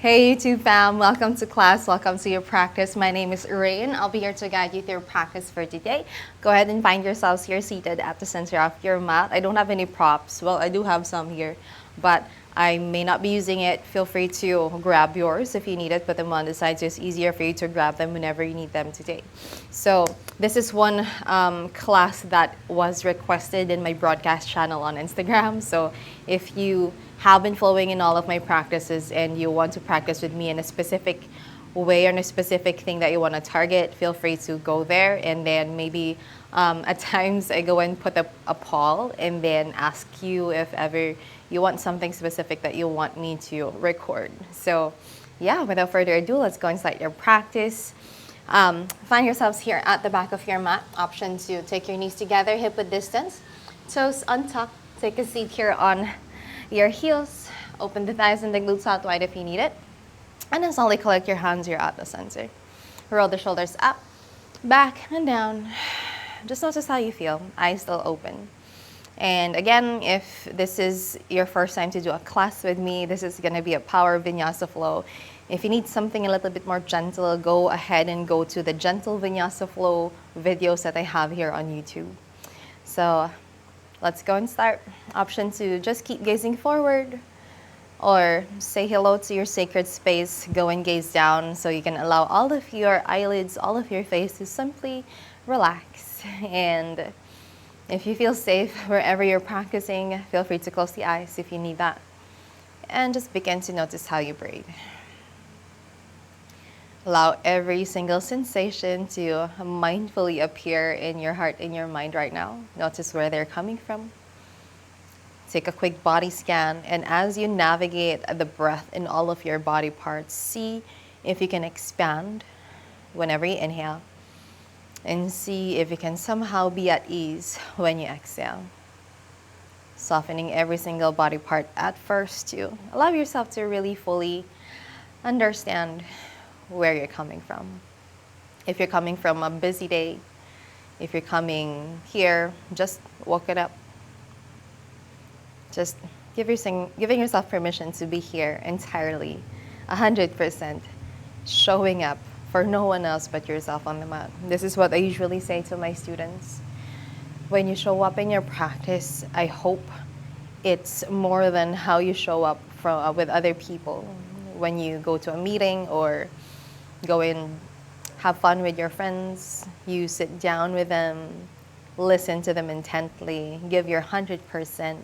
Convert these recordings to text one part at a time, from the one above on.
Hey YouTube fam, welcome to class, welcome to your practice. My name is Rain. I'll be here to guide you through practice for today. Go ahead and find yourselves here seated at the center of your mat. I don't have any props. Well, I do have some here, but I may not be using it. Feel free to grab yours if you need it. Put them on the side so it's easier for you to grab them whenever you need them today. So this is one class that was requested in my broadcast channel on Instagram. So if you have been following in all of my practices and you want to practice with me in a specific way or in a specific thing that you want to target, feel free to go there. And then maybe at times I go and put up a poll and then ask you if ever you want something specific that you want me to record. So yeah, without further ado, let's go and start your practice. Find yourselves here at the back of your mat. Option to take your knees together, hip width distance, toes untucked. Take a seat here on your heels. Open the thighs and the glutes out wide if you need it. And then slowly collect your hands here at the center. Roll the shoulders up, back, and down. Just notice how you feel. Eyes still open. And again, if this is your first time to do a class with me, this is going to be a power Vinyasa flow. If you need something a little bit more gentle, go ahead and go to the gentle Vinyasa flow videos that I have here on YouTube. So let's go and start. Option to just keep gazing forward or say hello to your sacred space. Go and gaze down so you can allow all of your eyelids, all of your face to simply relax. And if you feel safe wherever you're practicing, feel free to close the eyes if you need that. And just begin to notice how you breathe. Allow every single sensation to mindfully appear in your heart, in your mind right now. Notice where they're coming from. Take a quick body scan, and as you navigate the breath in all of your body parts, see if you can expand whenever you inhale, and see if you can somehow be at ease when you exhale. Softening every single body part at first to allow yourself to really fully understand where you're coming from. If you're coming from a busy day, if you're coming here, just walk it up. Just giving yourself permission to be here entirely, 100%, showing up for no one else but yourself on the mat. This is what I usually say to my students. When you show up in your practice, I hope it's more than how you show up with other people. When you go to a meeting or go and have fun with your friends, you sit down with them, listen to them intently, give your 100%,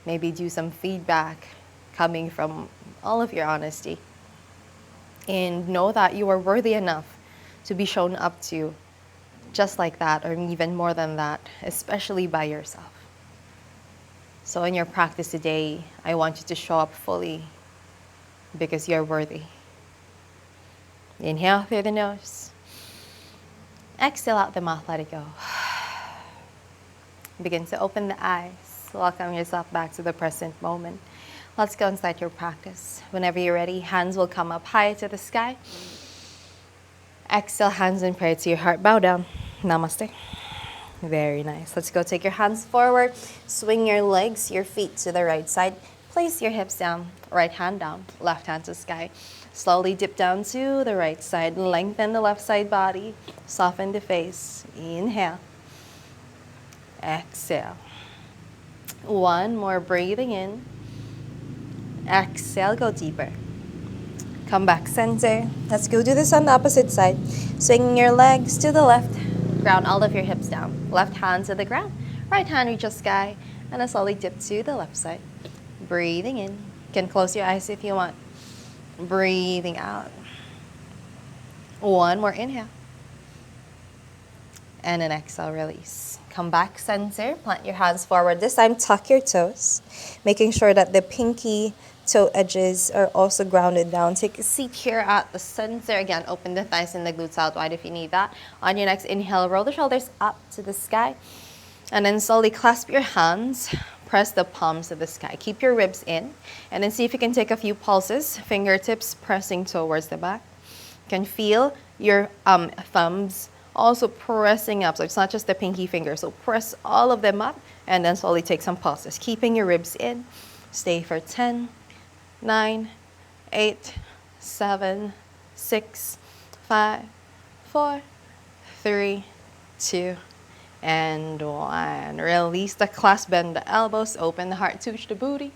maybe do some feedback coming from all of your honesty. And know that you are worthy enough to be shown up to just like that, or even more than that, especially by yourself. So in your practice today, I want you to show up fully because you're worthy. Inhale through the nose. Exhale out the mouth, let it go. Begin to open the eyes. Welcome yourself back to the present moment. Let's go and start your practice. Whenever you're ready, hands will come up high to the sky. Exhale, hands in prayer to your heart. Bow down. Namaste. Very nice. Let's go. Take your hands forward. Swing your legs, your feet to the right side. Place your hips down. Right hand down. Left hand to sky. Slowly dip down to the right side. Lengthen the left side body. Soften the face. Inhale. Exhale. One more, breathing in. Exhale, go deeper. Come back center. Let's go do this on the opposite side. Swinging your legs to the left. Ground all of your hips down. Left hand to the ground. Right hand reaches sky. And then slowly dip to the left side. Breathing in. You can close your eyes if you want. Breathing out. One more inhale. And an exhale, release. Come back center, plant your hands forward. This time, tuck your toes, making sure that the pinky toe edges are also grounded down. Take a seat here at the center. Again, open the thighs and the glutes out wide if you need that. On your next inhale, roll the shoulders up to the sky. And then slowly clasp your hands. Press the palms to the sky. Keep your ribs in. And then see if you can take a few pulses. Fingertips pressing towards the back. You can feel your thumbs also pressing up. So it's not just the pinky finger. So press all of them up and then slowly take some pulses. Keeping your ribs in. Stay for 10, 9, 8, 7, 6, 5, 4, 3, 2, and 1. Release the clasp, bend the elbows, open the heart, touch the booty.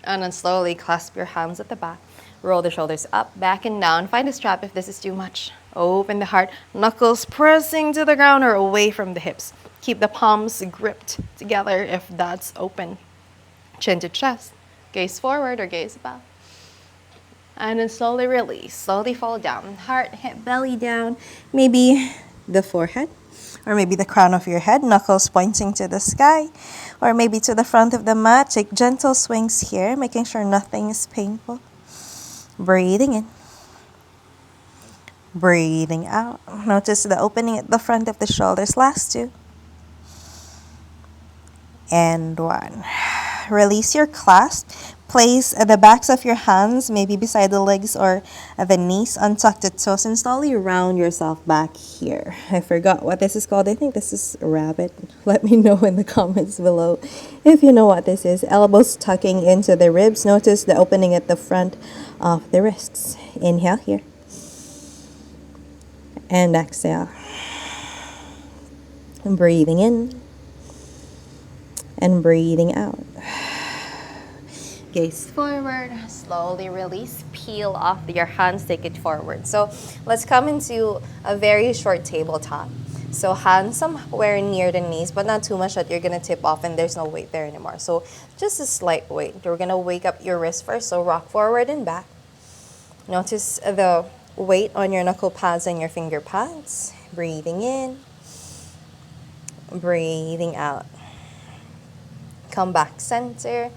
And then slowly clasp your hands at the back. Roll the shoulders up, back, and down. Find a strap if this is too much. Open the heart, knuckles pressing to the ground or away from the hips. Keep the palms gripped together if that's open. Chin to chest. Gaze forward or gaze back. And then slowly release. Slowly fall down. Heart, hip, belly down. Maybe the forehead. Or maybe the crown of your head, knuckles pointing to the sky. Or maybe to the front of the mat. Take gentle swings here, making sure nothing is painful. Breathing in. Breathing out. Notice the opening at the front of the shoulders. Last 2. And 1. Release your clasp. Place the backs of your hands maybe beside the legs or the knees. Untuck the toes and slowly round yourself back here. I forgot what this is called. I think this is a rabbit. Let me know in the comments below if you know what this is. Elbows tucking into the ribs. Notice the opening at the front of the wrists. Inhale here. And exhale. And breathing in. And breathing out. Gaze forward, slowly release, peel off your hands, take it forward. So let's come into a very short tabletop. So hands somewhere near the knees, but not too much that you're gonna tip off and there's no weight there anymore. So just a slight weight. We're gonna wake up your wrist first, so rock forward and back. Notice the weight on your knuckle pads and your finger pads. Breathing in, breathing out. Come back center.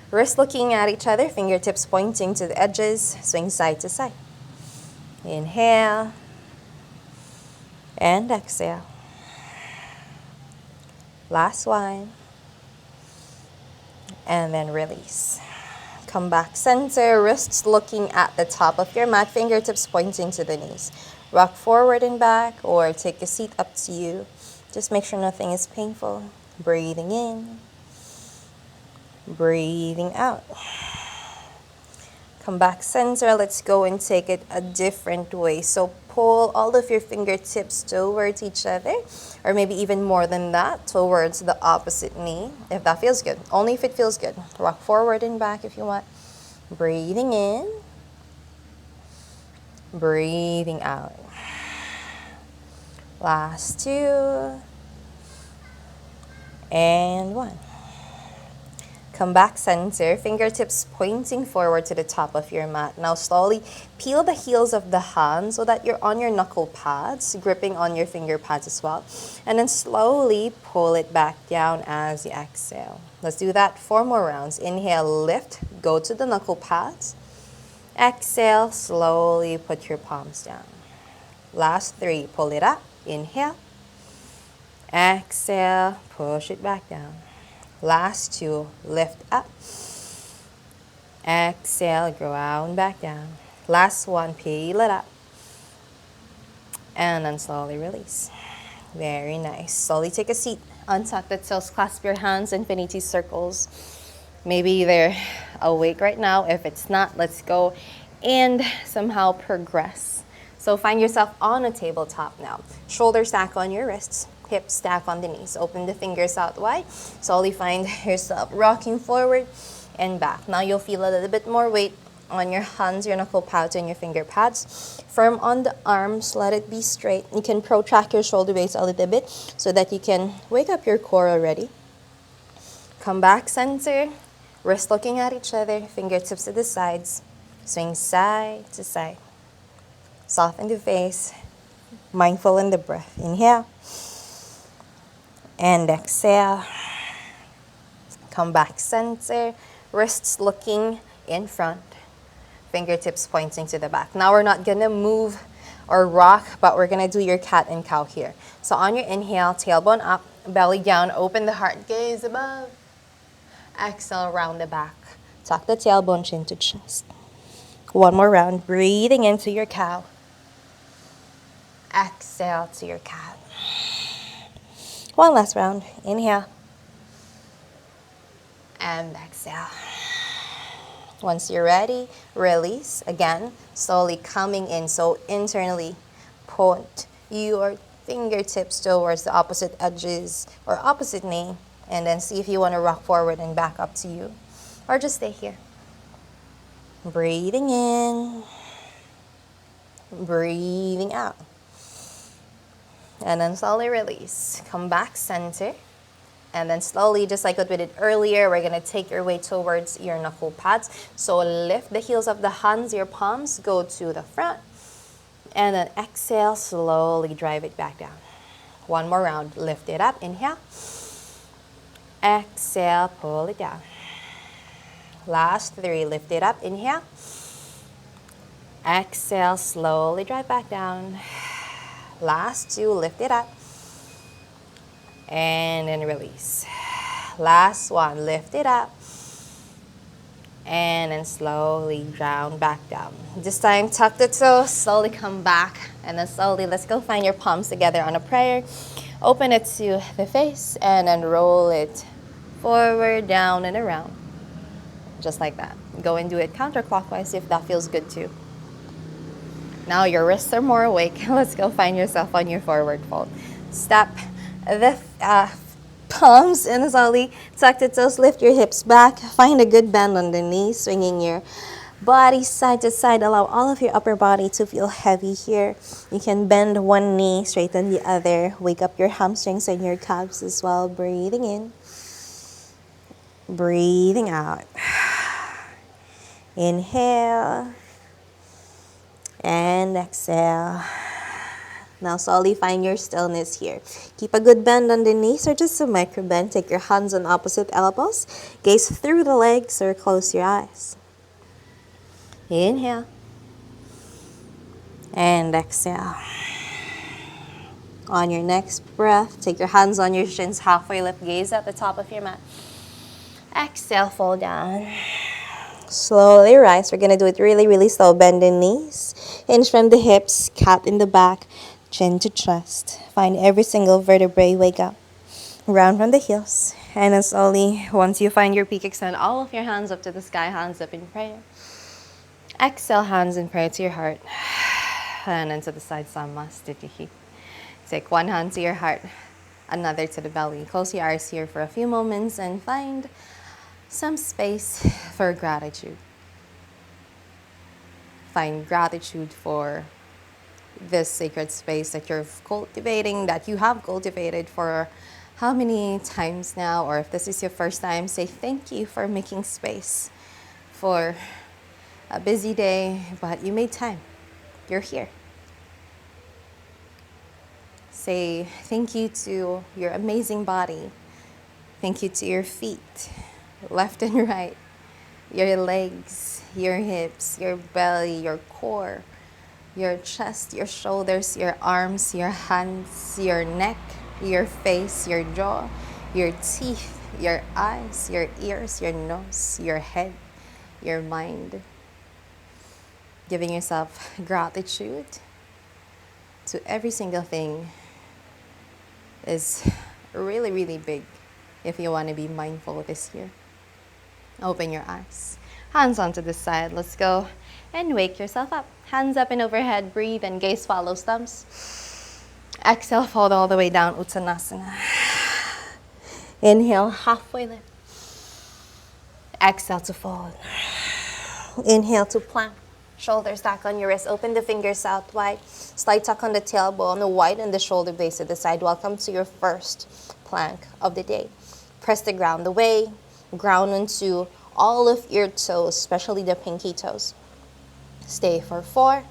Wrists looking at each other, fingertips pointing to the edges, swing side to side. Inhale and exhale. Last one. And then release. Come back center, wrists looking at the top of your mat, fingertips pointing to the knees. Rock forward and back or take a seat, up to you. Just make sure nothing is painful. Breathing in. Breathing out. Come back center. Let's go and take it a different way. So pull all of your fingertips towards each other, or maybe even more than that, towards the opposite knee, if that feels good. Only if it feels good. Rock forward and back if you want. Breathing in. Breathing out. Last 2. And 1. Come back center, fingertips pointing forward to the top of your mat. Now slowly peel the heels of the hands so that you're on your knuckle pads, gripping on your finger pads as well. And then slowly pull it back down as you exhale. Let's do that 4 more rounds. Inhale, lift, go to the knuckle pads. Exhale, slowly put your palms down. Last 3, pull it up. Inhale. Exhale, push it back down. Last 2, lift up. Exhale, ground back down. Last 1, peel it up. And then slowly release. Very nice. Slowly take a seat. Untuck the toes, clasp your hands, infinity circles. Maybe they're awake right now. If it's not, let's go and somehow progress. So find yourself on a tabletop now. Shoulders stack on your wrists. Hips stack on the knees. Open the fingers out wide. Slowly find yourself rocking forward and back. Now you'll feel a little bit more weight on your hands, your knuckle pads, and your finger pads. Firm on the arms. Let it be straight. You can protract your shoulder blades a little bit so that you can wake up your core already. Come back center. Wrists looking at each other. Fingertips to the sides. Swing side to side. Soften the face. Mindful in the breath. Inhale. And exhale. Come back center. Wrists looking in front. Fingertips pointing to the back. Now we're not going to move or rock, but we're going to do your cat and cow here. So on your inhale, tailbone up, belly down, open the heart, gaze above. Exhale, round the back. Tuck the tailbone, chin to chest. 1 more round, breathing into your cow. Exhale to your cat. 1 last round. Inhale. And exhale. Once you're ready, release. Again, slowly coming in. So internally, point your fingertips towards the opposite edges or opposite knee. And then see if you want to rock forward and back up to you. Or just stay here. Breathing in. Breathing out. And then slowly release. Come back center. And then slowly, just like what we did earlier, we're going to take your weight towards your knuckle pads. So lift the heels of the hands, your palms, go to the front. And then exhale, slowly drive it back down. One more round. Lift it up. Inhale. Exhale, pull it down. Last 3. Lift it up. Inhale. Exhale, slowly drive back down. Last 2. Lift it up. And then release. Last 1. Lift it up. And then slowly down, back down. This time, tuck the toes, slowly come back. And then slowly, let's go find your palms together on a prayer. Open it to the face and then roll it forward, down, and around. Just like that. Go and do it counterclockwise if that feels good too. Now your wrists are more awake. Let's go find yourself on your forward fold. Step the palms and slowly tuck the toes, lift your hips back. Find a good bend on the knees, swinging your body side to side. Allow all of your upper body to feel heavy here. You can bend one knee, straighten the other. Wake up your hamstrings and your calves as well. Breathing in. Breathing out. Inhale. And exhale. Now slowly find your stillness here. Keep a good bend on the knees or just a micro bend. Take your hands on opposite elbows. Gaze through the legs or close your eyes. Inhale. And exhale. On your next breath, take your hands on your shins, halfway lift, gaze at the top of your mat. Exhale, fall down. Slowly rise. We're going to do it really, really slow. Bend the knees. Hinge from the hips, cat in the back, chin to chest. Find every single vertebrae, wake up. Round from the heels. And then slowly, once you find your peak, extend all of your hands up to the sky, hands up in prayer. Exhale, hands in prayer to your heart. And then to the side, Samastitihi. Take one hand to your heart, another to the belly. Close your eyes here for a few moments and find some space for gratitude. Find gratitude for this sacred space that you're cultivating, that you have cultivated for how many times now, or if this is your first time, say thank you for making space for a busy day, but you made time. You're here. Say thank you to your amazing body. Thank you to your feet, left and right, your legs, your hips, your belly, your core, your chest, your shoulders, your arms, your hands, your neck, your face, your jaw, your teeth, your eyes, your ears, your nose, your head, your mind. Giving yourself gratitude to every single thing is really, really big if you want to be mindful this year. Open your eyes. Hands onto the side. Let's go and wake yourself up. Hands up and overhead. Breathe and gaze follows thumbs. Exhale, fold all the way down. Uttanasana. Inhale, halfway lift. Exhale to fold. Inhale to plank. Shoulders back on your wrist. Open the fingers out wide. Slight tuck on the tailbone. Widen the shoulder base to the side. Welcome to your first plank of the day. Press the ground away. Ground onto all of your toes, especially the pinky toes. Stay for 4,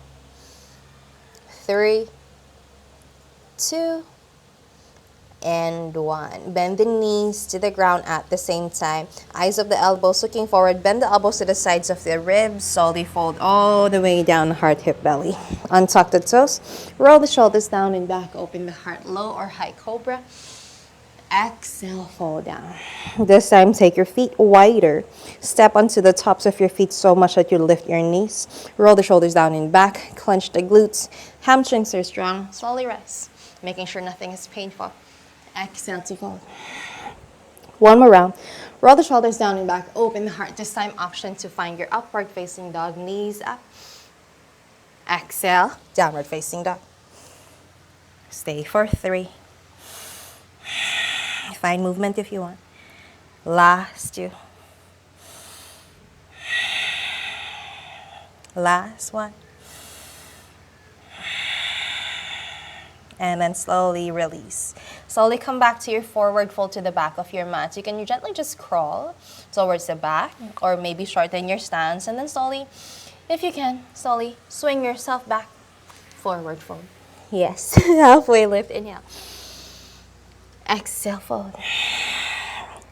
3, 2, and 1. Bend the knees to the ground at the same time. Eyes of the elbows looking forward. Bend the elbows to the sides of the ribs. Slowly fold all the way down, heart, hip, belly. Untuck the toes. Roll the shoulders down and back. Open the heart, low or high cobra. Exhale, fall down. This time, take your feet wider. Step onto the tops of your feet so much that you lift your knees. Roll the shoulders down and back. Clench the glutes. Hamstrings are strong. Slowly rise, making sure nothing is painful. Exhale to fold. One more round. Roll the shoulders down and back. Open the heart. This time, option to find your upward facing dog. Knees up. Exhale. Downward facing dog. Stay for 3. Find movement if you want. Last 2. Last 1. And then slowly release. Slowly come back to your forward fold to the back of your mat. You can gently just crawl towards the back or maybe shorten your stance. And then slowly, if you can, slowly swing yourself back. Forward fold. Yes. Halfway lift. Inhale. Exhale, fold.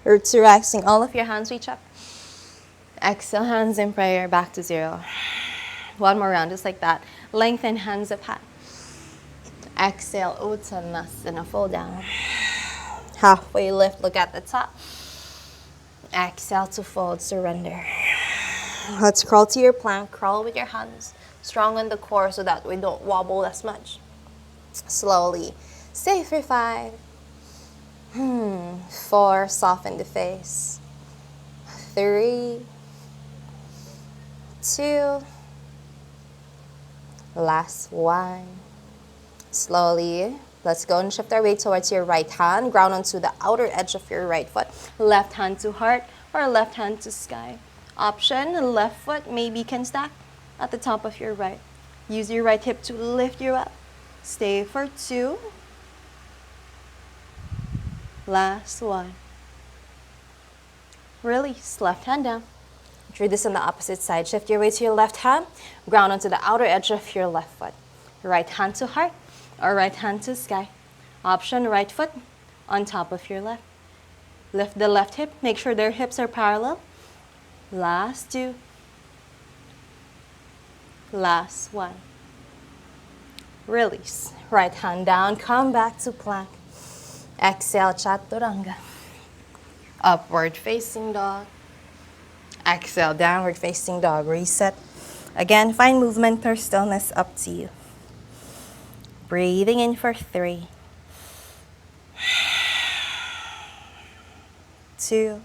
Roots relaxing. All of your hands reach up. Exhale, hands in prayer. Back to 0. One more round, just like that. Lengthen hands up high. Exhale, Uttanasana, fold down. Halfway lift, look at the top. Exhale to fold, surrender. Let's crawl to your plank. Crawl with your hands strong on the core so that we don't wobble as much. Slowly. Stay for 5. 4, soften the face. 3, 2, last 1. Slowly, let's go and shift our weight towards your right hand. Ground onto the outer edge of your right foot. Left hand to heart or left hand to sky. Option, left foot maybe can stack at the top of your right. Use your right hip to lift you up. Stay for 2. Last 1. Release, left hand down. Do this on the opposite side. Shift your weight to your left hand. Ground onto the outer edge of your left foot. Right hand to heart or right hand to sky. Option, right foot on top of your left. Lift the left hip. Make sure their hips are parallel. Last 2. Last 1. Release. Right hand down. Come back to plank. Exhale, Chaturanga. Upward facing dog. Exhale, downward facing dog. Reset. Again, find movement or stillness, up to you. Breathing in for 3. 2.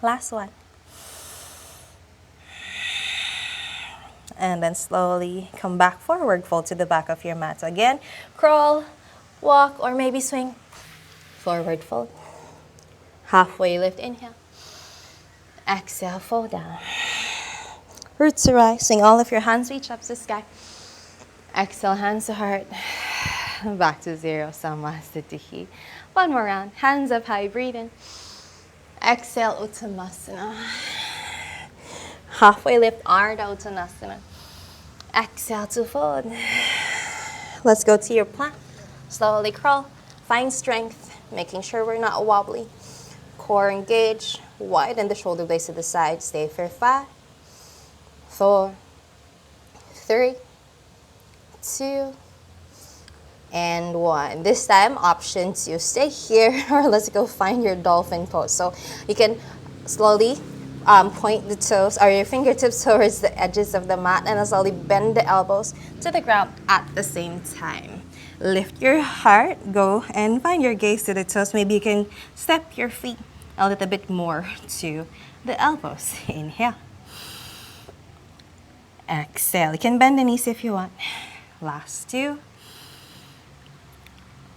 Last 1. And then slowly come back forward, fold to the back of your mat. Again, crawl, walk, or maybe swing. Forward fold. Halfway lift, inhale. Exhale, fold down. Roots rising, all of your hands reach up to the sky. Exhale, hands to heart. Back to 0, Samasthiti. One more round, hands up high, breathe in. Exhale, Uttanasana. Halfway lift, Ardha Uttanasana. Exhale to fold. Let's go to your plank. Slowly crawl. Find strength, making sure we're not wobbly. Core engaged. Widen the shoulder blades to the side. Stay for 5, 4, 3, 2, and 1. This time, option to stay here or let's go find your dolphin pose. So you can slowly point the toes or your fingertips towards the edges of the mat and slowly bend the elbows to the ground at the same time. Lift your heart, go and find your gaze to the toes. Maybe you can step your feet a little bit more to the elbows. Inhale. Exhale. You can bend the knees if you want. Last 2.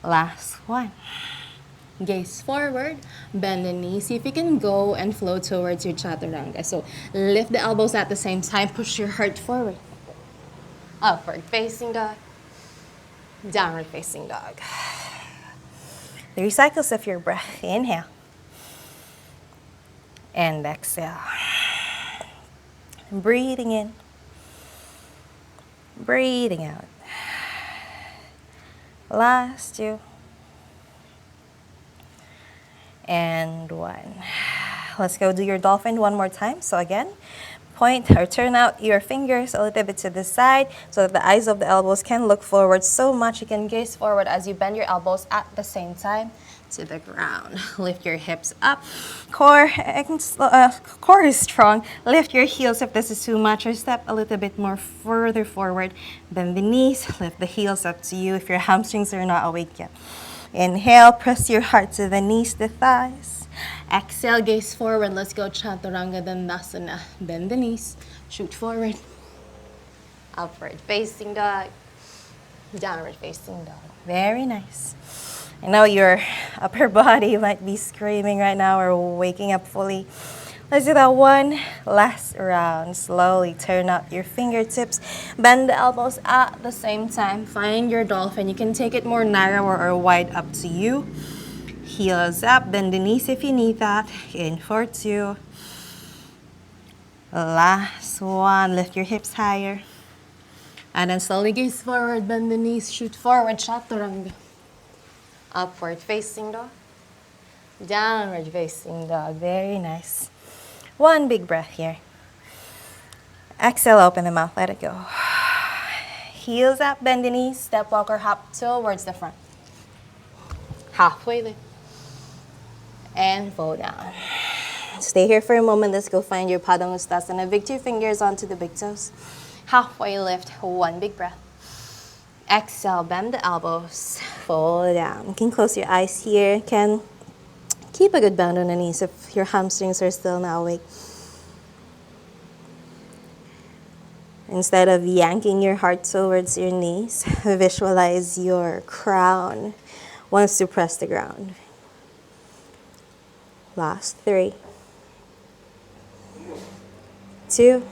Last 1. Gaze forward, bend the knees. See if you can go and flow towards your chaturanga. So lift the elbows at the same time. Push your heart forward. Upward facing dog. Downward facing dog. 3 cycles of your breath. Inhale. And exhale. Breathing in. Breathing out. Last 2. And 1. Let's go do your dolphin one more time. So again, point or turn out your fingers a little bit to the side so that the eyes of the elbows can look forward so much. You can gaze forward as you bend your elbows at the same time. to the ground. Lift your hips up. Core is strong. Lift your heels if this is too much, or step a little bit more further forward. Bend the knees, lift the heels up to you if your hamstrings are not awake yet. Inhale, press your heart to the knees, the thighs. Exhale, gaze forward. Let's go Chaturanga Dandasana. Bend the knees, shoot forward. Upward facing dog. Downward facing dog. Very nice. I know your upper body might be screaming right now or waking up fully. Let's do that one last round. Slowly turn up your fingertips. Bend the elbows at the same time. Find your dolphin. You can take it more narrower or wide, up to you. Heels up. Bend the knees if you need that. In for 2. Last one. Lift your hips higher. And then slowly gaze forward. Bend the knees. Shoot forward. Chaturanga. Upward facing dog. Downward facing dog. Very nice. One big breath here. Exhale, open the mouth, let it go. Heels up, bend the knees, step, walk, or hop towards the front. Halfway lift. And fall down. Stay here for a moment. Let's go find your Padangustasana. Victory fingers onto the big toes. Halfway lift, one big breath. Exhale, bend the elbows, fall down. You can close your eyes here. You can keep a good bend on the knees if your hamstrings are still not awake. Instead of yanking your heart towards your knees, visualize your crown wants to press the ground. Last 3, 2,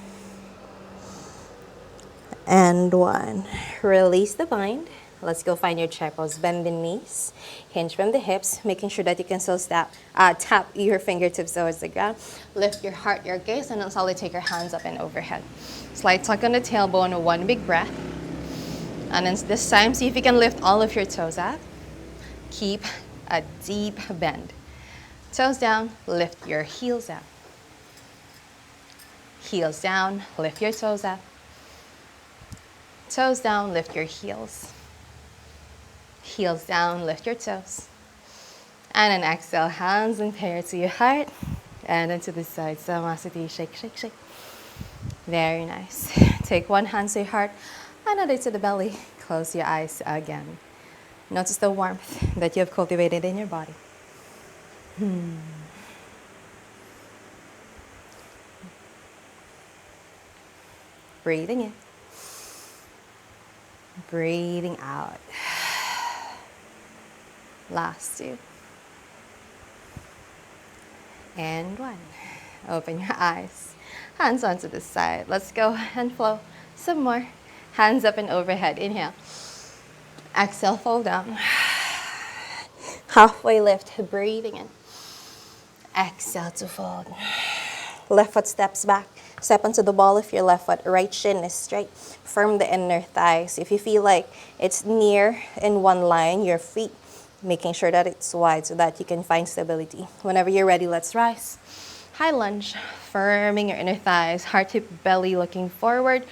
and 1. Release the bind. Let's go find your chair pose. Bend the knees, hinge from the hips, making sure that you can still tap your fingertips towards the ground. Lift your heart, your gaze, and then slowly take your hands up and overhead. Slight tuck on the tailbone, one big breath. And then this time, see if you can lift all of your toes up. Keep a deep bend. Toes down, lift your heels up. Heels down, lift your toes up. Toes down, lift your heels. Heels down, lift your toes. And then exhale, hands and pair to your heart. And then to the side, Samasati, shake, shake, shake. Very nice. Take one hand to your heart, another to the belly. Close your eyes again. Notice the warmth that you have cultivated in your body. Breathing in. Breathing out. Last 2. And 1. Open your eyes. Hands onto the side. Let's go and flow some more. Hands up and overhead. Inhale. Exhale, fold down. Halfway lift, breathing in. Exhale to fold. Left foot steps back. Step onto the ball of your left foot. Right shin is straight. Firm the inner thighs. If you feel like it's near in one line, your feet, making sure that it's wide so that you can find stability. Whenever you're ready, let's rise. High lunge, firming your inner thighs, heart, hip, belly looking forward,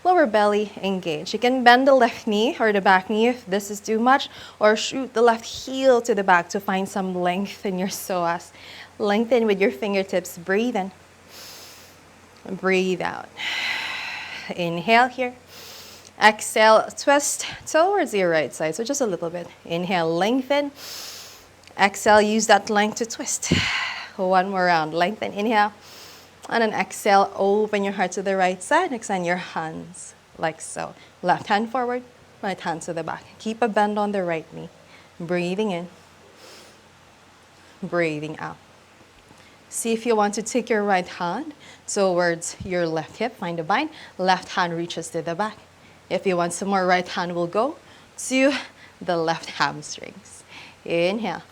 lower belly engaged. You can bend the left knee or the back knee if this is too much, or shoot the left heel to the back to find some length in your psoas. Lengthen with your fingertips, breathe in. Breathe out. Inhale here. Exhale, twist towards your right side, so just a little bit. Inhale, lengthen. Exhale, use that length to twist. One more round, lengthen, inhale. And then exhale, open your heart to the right side. Extend your hands like so. Left hand forward, right hand to the back. Keep a bend on the right knee. Breathing in. Breathing out. See if you want to take your right hand towards your left hip. Find a bind. Left hand reaches to the back. If you want some more, right hand will go to the left hamstrings. Inhale.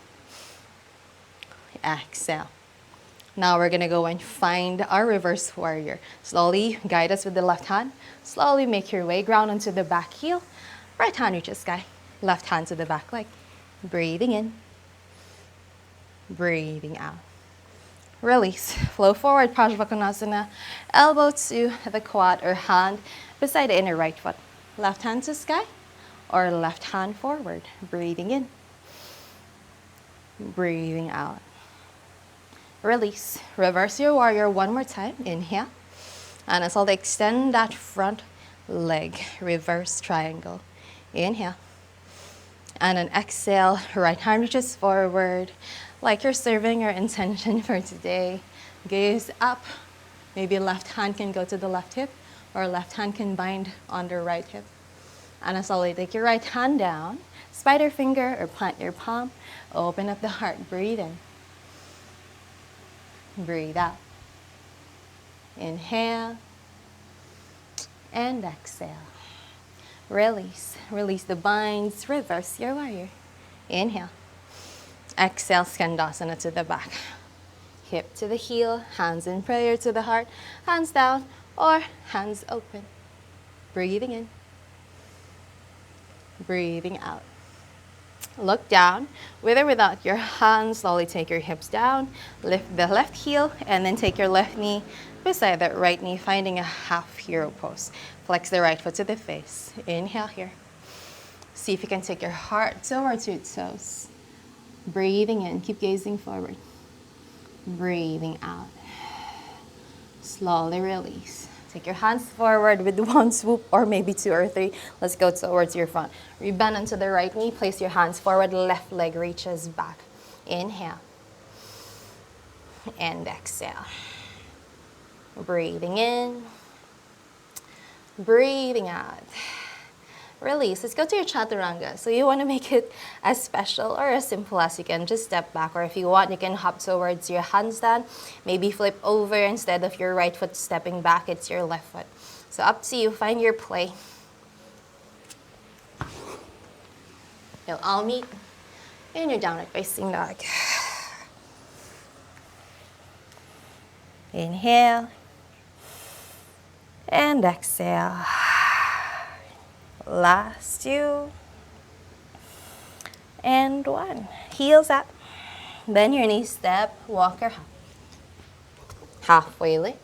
Exhale. Now we're going to go and find our reverse warrior. Slowly guide us with the left hand. Slowly make your way, ground onto the back heel. Right hand reaches sky. Left hand to the back leg. Breathing in. Breathing out. Release. Flow forward, Parsvakonasana. Elbow to the quad or hand beside the inner right foot. Left hand to sky or left hand forward. Breathing in. Breathing out. Release. Reverse your warrior one more time. Inhale. And as I'll extend that front leg, reverse triangle. Inhale. And then exhale, right hand reaches forward, like you're serving your intention for today. Gaze up. Maybe left hand can go to the left hip, or left hand can bind on the right hip. And as always, take your right hand down, spider finger or plant your palm, open up the heart, breathe in. Breathe out. Inhale and exhale. Release. Release the binds, reverse your warrior. Inhale. Exhale, Skandasana to the back. Hip to the heel, hands in prayer to the heart, hands down or hands open. Breathing in. Breathing out. Look down, with or without your hands, slowly take your hips down, lift the left heel, and then take your left knee beside that right knee, finding a half hero pose. Flex the right foot to the face. Inhale here. See if you can take your heart towards your toes. Breathing in, keep gazing forward. Breathing out. Slowly release. Take your hands forward with one swoop or maybe two or three. Let's go towards your front. Rebend onto the right knee. Place your hands forward. Left leg reaches back. Inhale. And exhale. Breathing in. Breathing out. Release. Let's go to your chaturanga. So you want to make it as special or as simple as you can. Just step back, or if you want, you can hop towards your handstand. Maybe flip over instead of your right foot stepping back, it's your left foot. So up to you. Find your play. You'll all meet in your downward facing dog. Inhale and exhale. Last two and one. Heels up. Bend your knees, step, walk your hop. Halfway lift.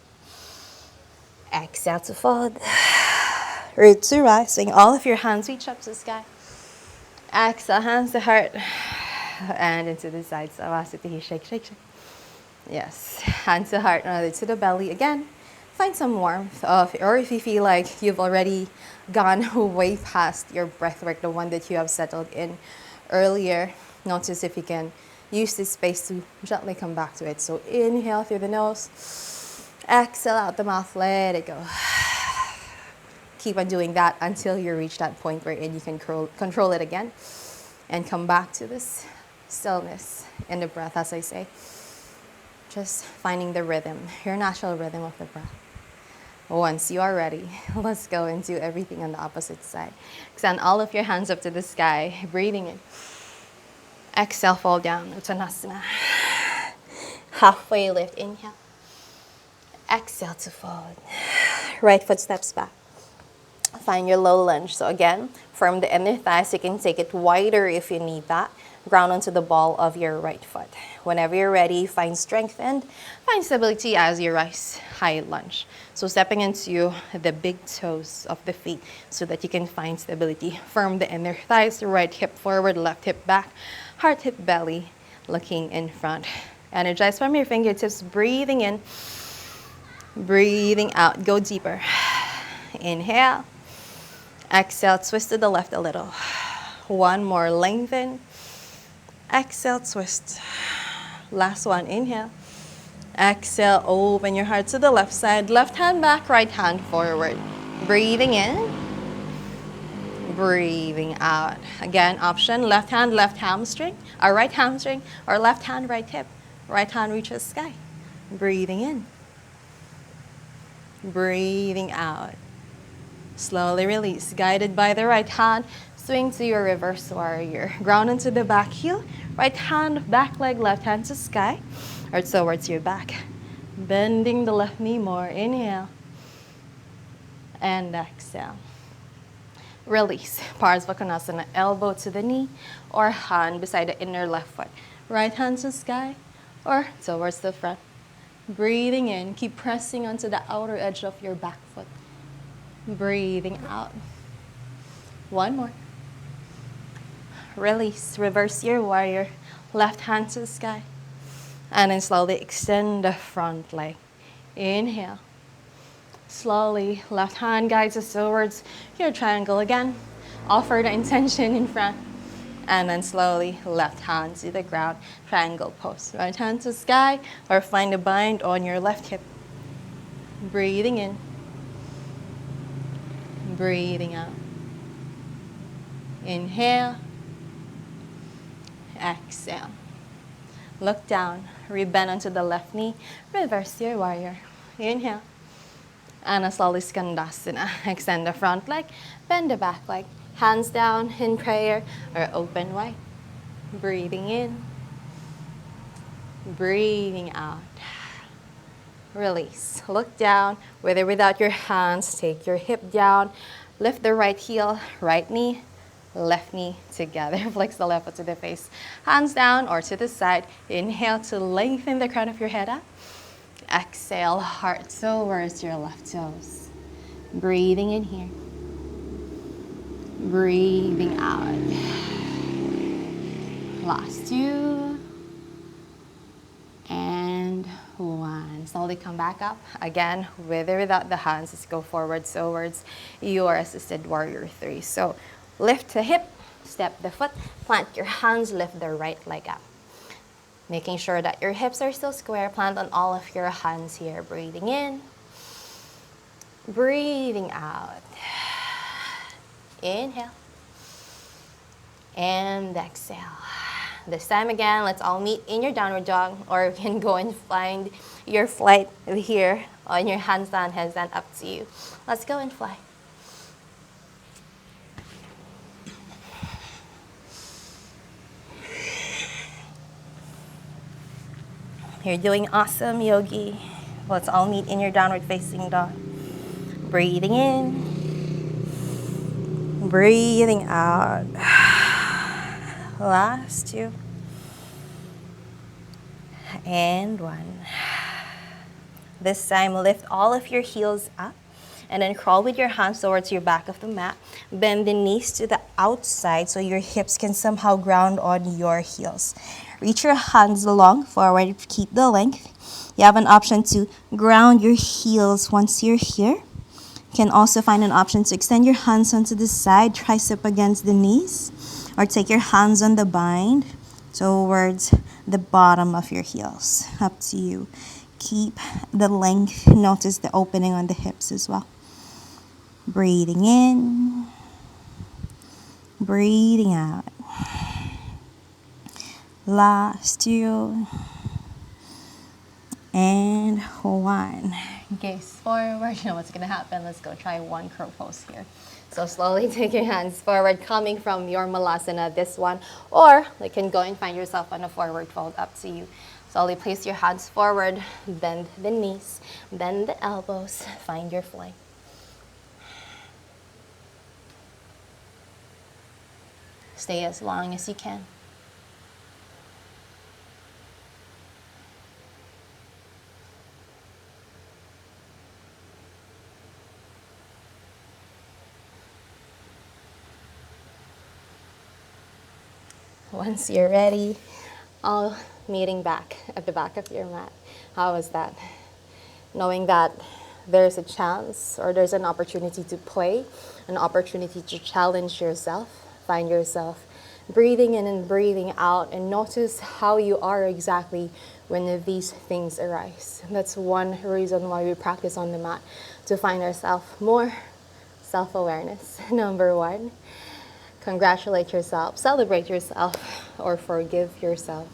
Exhale to fold. Root to rising. All of your hands reach up to the sky. Exhale, hands to heart. And into the sides. Savasati. Shake, shake, shake. Yes. Hands to heart, another to the belly. Again, find some warmth. Or if you feel like you've already gone way past your breath work, the one that you have settled in earlier, notice if you can use this space to gently come back to it. So inhale through the nose, exhale out the mouth, let it go. Keep on doing that until you reach that point where you can control it again and come back to this stillness in the breath, as I say. Just finding the rhythm, your natural rhythm of the breath. Once you are ready, let's go and do everything on the opposite side. Extend all of your hands up to the sky, breathing in. Exhale, fall down, Uttanasana. Halfway lift, inhale. Exhale to fold. Right foot steps back. Find your low lunge. So again, firm the inner thighs. You can take it wider if you need that. Ground onto the ball of your right foot. Whenever you're ready, find strength and find stability as you rise, high lunge. So stepping into the big toes of the feet so that you can find stability. Firm the inner thighs, right hip forward, left hip back, heart, hip, belly, looking in front. Energize from your fingertips, breathing in, breathing out. Go deeper. Inhale. Exhale, twist to the left a little. One more, lengthen. Exhale, twist. Last one, inhale. Exhale, open your heart to the left side. Left hand back, right hand forward. Breathing in. Breathing out. Again, option, left hand, left hamstring, or right hamstring, or left hand, right hip. Right hand reaches sky. Breathing in. Breathing out. Slowly release, guided by the right hand. Swing to your reverse warrior. Ground into the back heel. Right hand, back leg, left hand to sky, or towards your back. Bending the left knee more. Inhale. And exhale. Release. Parsvakonasana, elbow to the knee, or hand beside the inner left foot. Right hand to sky, or towards the front. Breathing in, keep pressing onto the outer edge of your back foot. Breathing out. One more. Release. Reverse your warrior. Left hand to the sky. And then slowly extend the front leg. Inhale. Slowly, left hand guides us towards your triangle again. Offer the intention in front. And then slowly, left hand to the ground, triangle pose. Right hand to sky, or find a bind on your left hip. Breathing in. Breathing out. Inhale. Exhale. Look down, rebend onto the left knee, reverse your warrior. Inhale. And slowly skandasana. Extend the front leg, bend the back leg. Hands down in prayer or open wide. Breathing in. Breathing out. Release. Look down, with or without your hands. Take your hip down. Lift the right heel, right knee, left knee together. Flex the left foot to the face. Hands down or to the side. Inhale to lengthen the crown of your head up. Exhale, heart towards your left toes. Breathing in here. Breathing out. Last two. And one. Slowly come back up. Again, with or without the hands, let's go forwards towards your assisted warrior three. So lift the hip, step the foot, plant your hands, lift the right leg up. Making sure that your hips are still square. Plant on all of your hands here. Breathing in. Breathing out. Inhale. And exhale. This time again, let's all meet in your downward dog, or you can go and find your flight here on your hands down, heads down, up to you. Let's go and fly. You're doing awesome, yogi. Let's all meet in your downward facing dog. Breathing in. Breathing out. Last two. And one. This time, lift all of your heels up and then crawl with your hands towards your back of the mat. Bend the knees to the outside so your hips can somehow ground on your heels. Reach your hands long forward, keep the length. You have an option to ground your heels once you're here. You can also find an option to extend your hands onto the side, tricep against the knees, or take your hands on the bind towards the bottom of your heels. Up to you. Keep the length. Notice the opening on the hips as well. Breathing in. Breathing out. Last two. And one. Gaze forward. You know what's going to happen. Let's go try one crow pose here. So slowly take your hands forward, coming from your malasana, this one. Or you can go and find yourself on a forward fold, up to you. Slowly place your hands forward, bend the knees, bend the elbows, find your flight. Stay as long as you can. Once you're ready, all meeting back at the back of your mat. How was that? Knowing that there's a chance or there's an opportunity to play, an opportunity to challenge yourself, find yourself breathing in and breathing out, and notice how you are exactly when these things arise. That's one reason why we practice on the mat, to find ourselves more self-awareness. Number one. Congratulate yourself, celebrate yourself, or forgive yourself,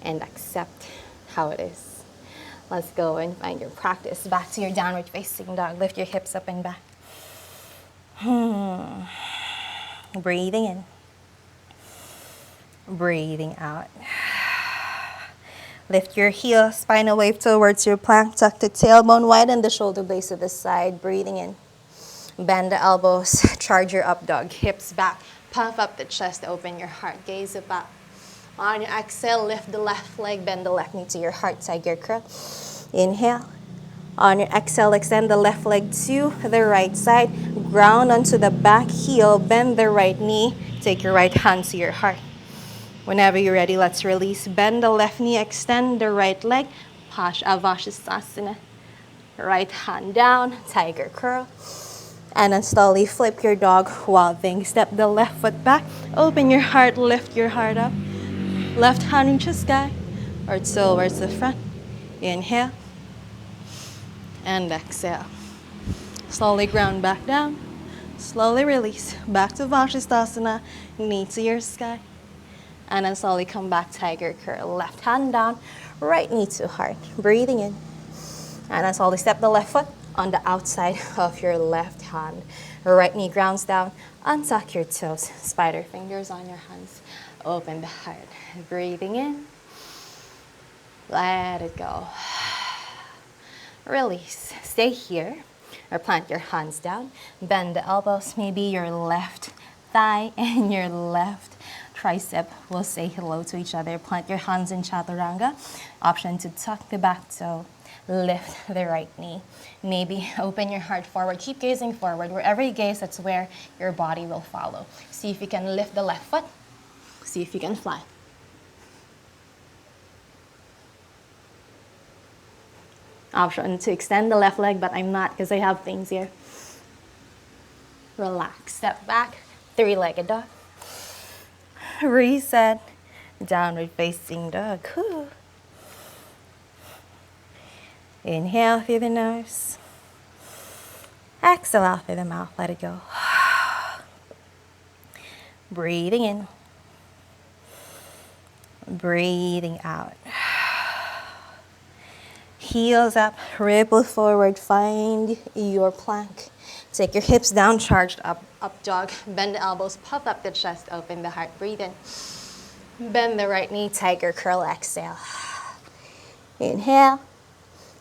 and accept how it is. Let's go and find your practice. Back to your downward facing dog. Lift your hips up and back. Breathing in. Breathing out. Lift your heel, spinal wave towards your plank. Tuck the tailbone, widen the shoulder blades to the side. Breathing in. Bend the elbows, charge your up dog, hips back, puff up the chest, open your heart, gaze up. On your exhale, lift the left leg, bend the left knee to your heart, tiger curl. Inhale. On your exhale, extend the left leg to the right side, ground onto the back heel, bend the right knee, take your right hand to your heart. Whenever you're ready, let's release. Bend the left knee, extend the right leg. Vajrastasana. Right hand down, tiger curl. And then slowly flip your dog while thing. Step the left foot back. Open your heart, lift your heart up. Left hand reaches sky or towards the front. Inhale and exhale. Slowly ground back down. Slowly release. Back to Vajrastasana. Knee to your sky. And then slowly come back, tiger curl. Left hand down, right knee to heart. Breathing in. And then slowly step the left foot on the outside of your left hand. Right knee grounds down. Untuck your toes. Spider fingers on your hands. Open the heart. Breathing in. Let it go. Release. Stay here. Or plant your hands down. Bend the elbows. Maybe your left thigh and your left tricep will say hello to each other. Plant your hands in chaturanga. Option to tuck the back toe. Lift the right knee. Maybe open your heart forward. Keep gazing forward. Wherever you gaze, that's where your body will follow. See if you can lift the left foot. See if you can fly. Option to extend the left leg, but I'm not because I have things here. Relax. Step back. Three-legged dog. Reset. Downward facing dog. Whew. Inhale through the nose. Exhale out through the mouth. Let it go. Breathing in. Breathing out. Heels up, ripple forward, find your plank. Take your hips down, charged up, up dog. Bend the elbows, puff up the chest, open the heart, breathe in. Bend the right knee, tiger curl, exhale. Inhale.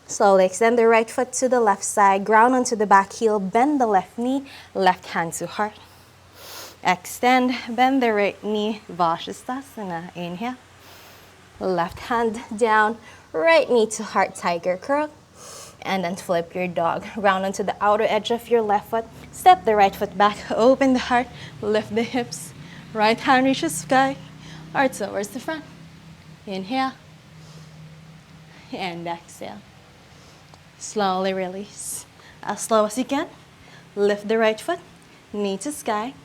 Slowly extend the right foot to the left side, ground onto the back heel, bend the left knee, left hand to heart. Extend, bend the right knee, Vajrastasana. Inhale. Left hand down, right knee to heart, tiger curl. And then flip your dog. Round onto the outer edge of your left foot. Step the right foot back, open the heart, lift the hips. Right hand reaches sky or towards the front. Inhale and exhale. Slowly release. As slow as you can. Lift the right foot, knee to sky.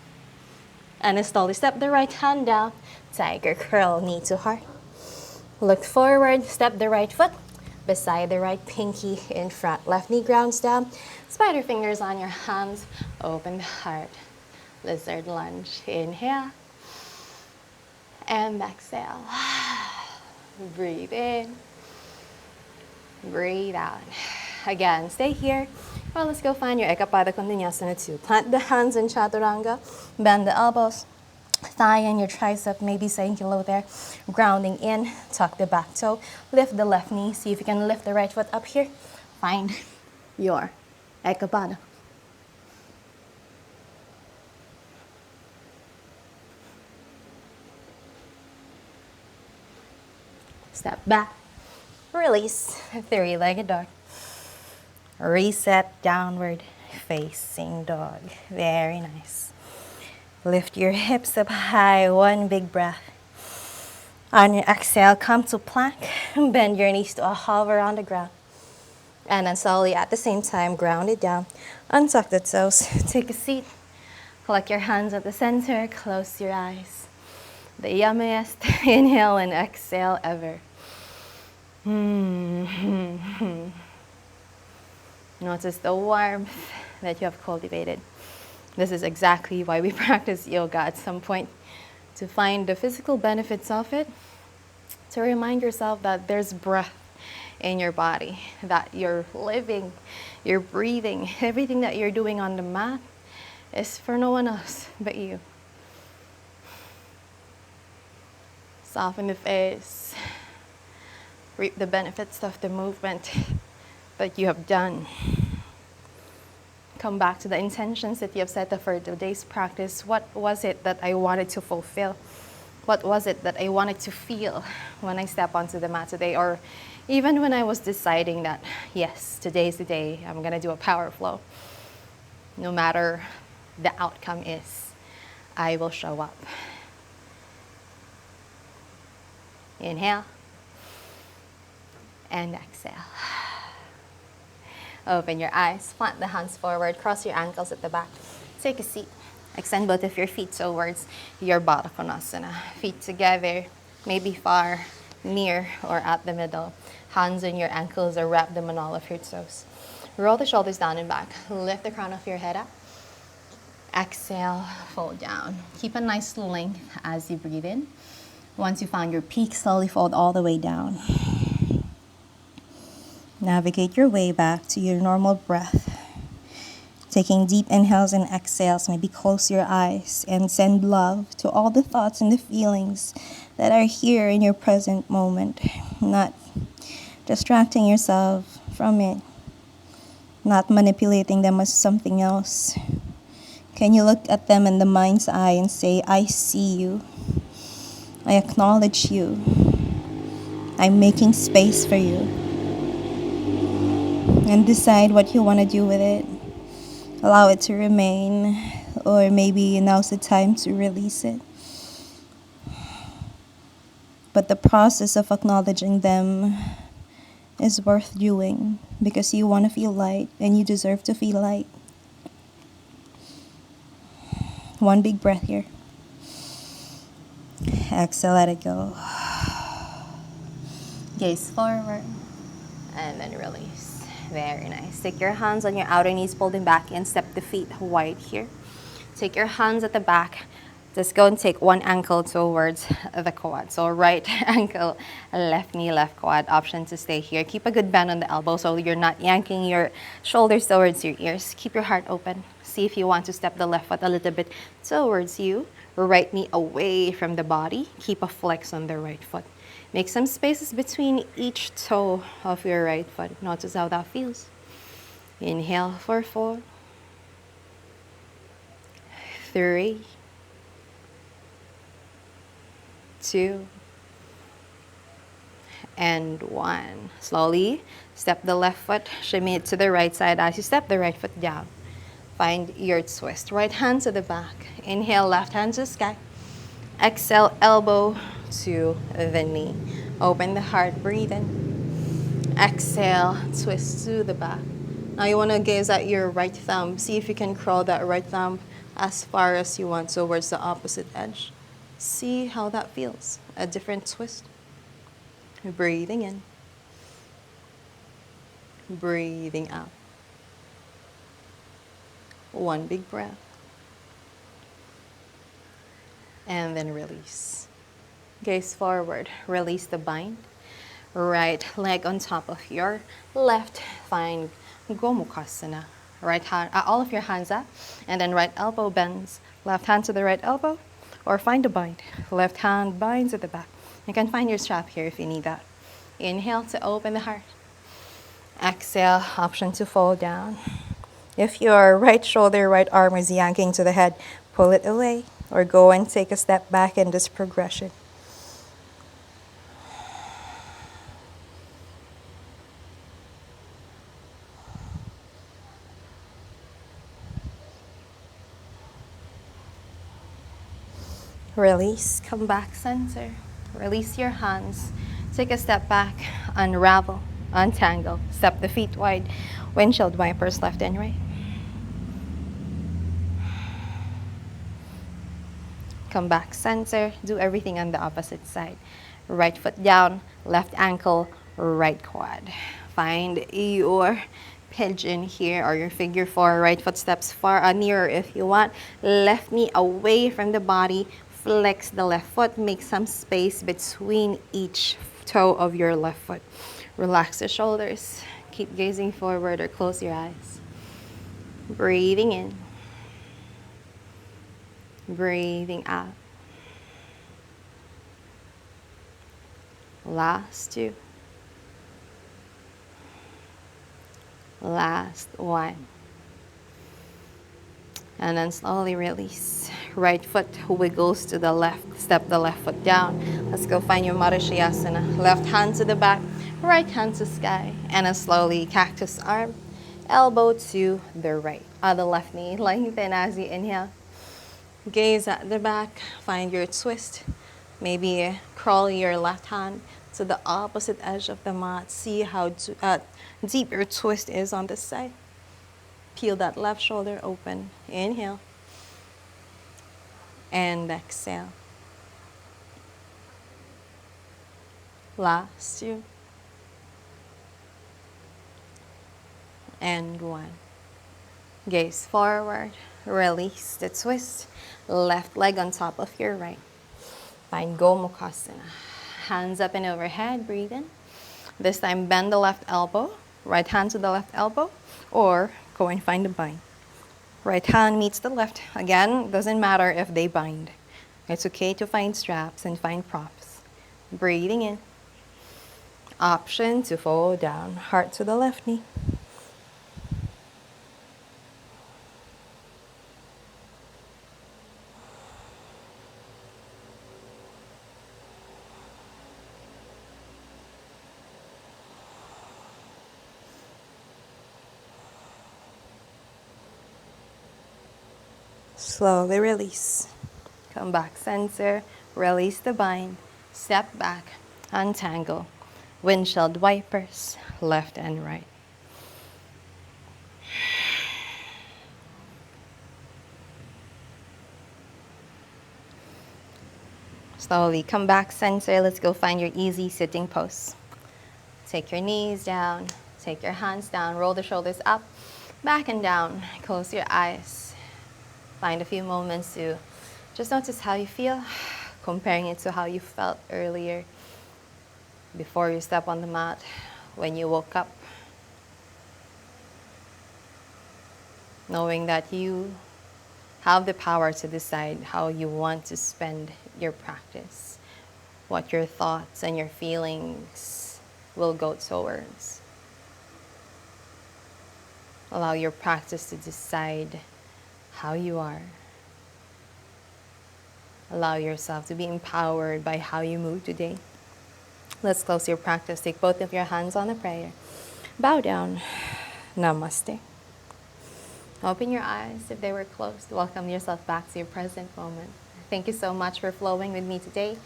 And then slowly step the right hand down, tiger curl, knee to heart. Look forward, step the right foot beside the right pinky in front. Left knee grounds down, spider fingers on your hands, open the heart. Lizard lunge. Inhale and exhale. Breathe in, breathe out. Again, stay here. Well, let's go find your Ekapada Vinyasa 2. Plant the hands in chaturanga, bend the elbows. Thigh and your tricep, maybe saying hello there. Grounding in, tuck the back toe. Lift the left knee. See if you can lift the right foot up here. Find your Ekapada. Step back. Release. Three-legged dog. Reset, downward facing dog. Very nice. Lift your hips up high, one big breath. On your exhale, come to plank. Bend your knees to a hover on the ground. And then slowly at the same time, ground it down. Untuck the toes, take a seat. Collect your hands at the center, close your eyes. The yummiest inhale and exhale ever. Notice the warmth that you have cultivated. This is exactly why we practice yoga at some point, to find the physical benefits of it, to remind yourself that there's breath in your body, that you're living, you're breathing. Everything that you're doing on the mat is for no one else but you. Soften the face, reap the benefits of the movement that you have done. Come back to the intentions that you have set for today's practice. What was it that I wanted to fulfill? What was it that I wanted to feel when I step onto the mat today? Or even when I was deciding that, yes, today's the day I'm going to do a power flow. No matter the outcome is, I will show up. Inhale and exhale. Open your eyes, plant the hands forward, cross your ankles at the back. Take a seat. Extend both of your feet towards your Baddha Konasana. Feet together, maybe far, near, or at the middle. Hands on your ankles or wrap them on all of your toes. Roll the shoulders down and back. Lift the crown of your head up. Exhale, fold down. Keep a nice length as you breathe in. Once you find your peak, slowly fold all the way down. Navigate your way back to your normal breath. Taking deep inhales and exhales, maybe close your eyes and send love to all the thoughts and the feelings that are here in your present moment. Not distracting yourself from it, not manipulating them as something else. Can you look at them in the mind's eye and say, I see you. I acknowledge you. I'm making space for you. And decide what you want to do with it. Allow it to remain, or maybe now's the time to release it. But the process of acknowledging them is worth doing because you want to feel light and you deserve to feel light. One big breath here. Exhale, let it go. Gaze forward and then release. Very nice. Take your hands on your outer knees, pull them back in. Step the feet wide here. Take your hands at the back. Just go and take one ankle towards the quad. So right ankle, left knee, left quad. Option to stay here. Keep a good bend on the elbow so you're not yanking your shoulders towards your ears. Keep your heart open. See if you want to step the left foot a little bit towards you. Right knee away from the body. Keep a flex on the right foot. Make some spaces between each toe of your right foot. Notice how that feels. Inhale for 4, 3, 2, and 1. Slowly step the left foot, shimmy it to the right side as you step the right foot down. Find your twist. Right hand to the back. Inhale, left hand to the sky. Exhale, elbow to the knee. Open the heart, breathe in. Exhale, twist to the back. Now you want to gaze at your right thumb. See if you can crawl that right thumb as far as you want towards the opposite edge. See how that feels. A different twist. Breathing in. Breathing out. One big breath. And then release. Gaze forward. Release the bind. Right leg on top of your left. Find Gomukhasana. Right hand, all of your hands up. And then right elbow bends. Left hand to the right elbow. Or find a bind. Left hand binds at the back. You can find your strap here if you need that. Inhale to open the heart. Exhale, option to fold down. If your right shoulder, right arm is yanking to the head, pull it away or go and take a step back in this progression. Release, come back center. Release your hands. Take a step back, unravel, untangle. Step the feet wide, windshield wipers left and right. Come back center, do everything on the opposite side. Right foot down, left ankle, right quad. Find your pigeon here or your figure 4. Right foot steps far nearer if you want. Left knee away from the body. Flex the left foot. Make some space between each toe of your left foot. Relax the shoulders. Keep gazing forward or close your eyes. Breathing in. Breathing out. Last 2. Last 1. And then slowly release. Right foot wiggles to the left. Step the left foot down. Let's go find your Marishayasana. Left hand to the back. Right hand to sky. And then slowly cactus arm. Elbow to the right. The left knee. Lengthen as you inhale. Gaze at the back. Find your twist. Maybe crawl your left hand to the opposite edge of the mat. See how deep your twist is on this side. Peel that left shoulder open. Inhale and exhale. Last two. And one. Gaze forward. Release the twist. Left leg on top of your right. Find Gomukhasana. Hands up and overhead. Breathe in. This time bend the left elbow. Right hand to the left elbow. Or go and find a bind. Right hand meets the left. Again, doesn't matter if they bind. It's okay to find straps and find props. Breathing in. Option to fold down. Heart to the left knee. Slowly release. Come back center. Release the bind. Step back. Untangle. Windshield wipers. Left and right. Slowly come back center. Let's go find your easy sitting pose. Take your knees down. Take your hands down. Roll the shoulders up. Back and down. Close your eyes. Find a few moments to just notice how you feel, comparing it to how you felt earlier before you step on the mat, when you woke up. Knowing that you have the power to decide how you want to spend your practice, what your thoughts and your feelings will go towards. Allow your practice to decide how you are. Allow yourself to be empowered by how you move today. Let's close your practice. Take both of your hands on the prayer. Bow down. Namaste. Open your eyes if they were closed. Welcome yourself back to your present moment. Thank you so much for flowing with me today.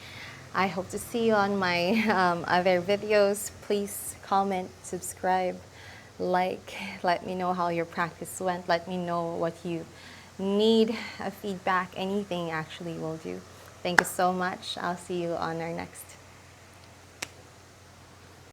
I hope to see you on my other videos. Please comment, subscribe, like. Let me know how your practice went. Let me know what you need, feedback. Anything actually will do. Thank you so much. I'll see you on our next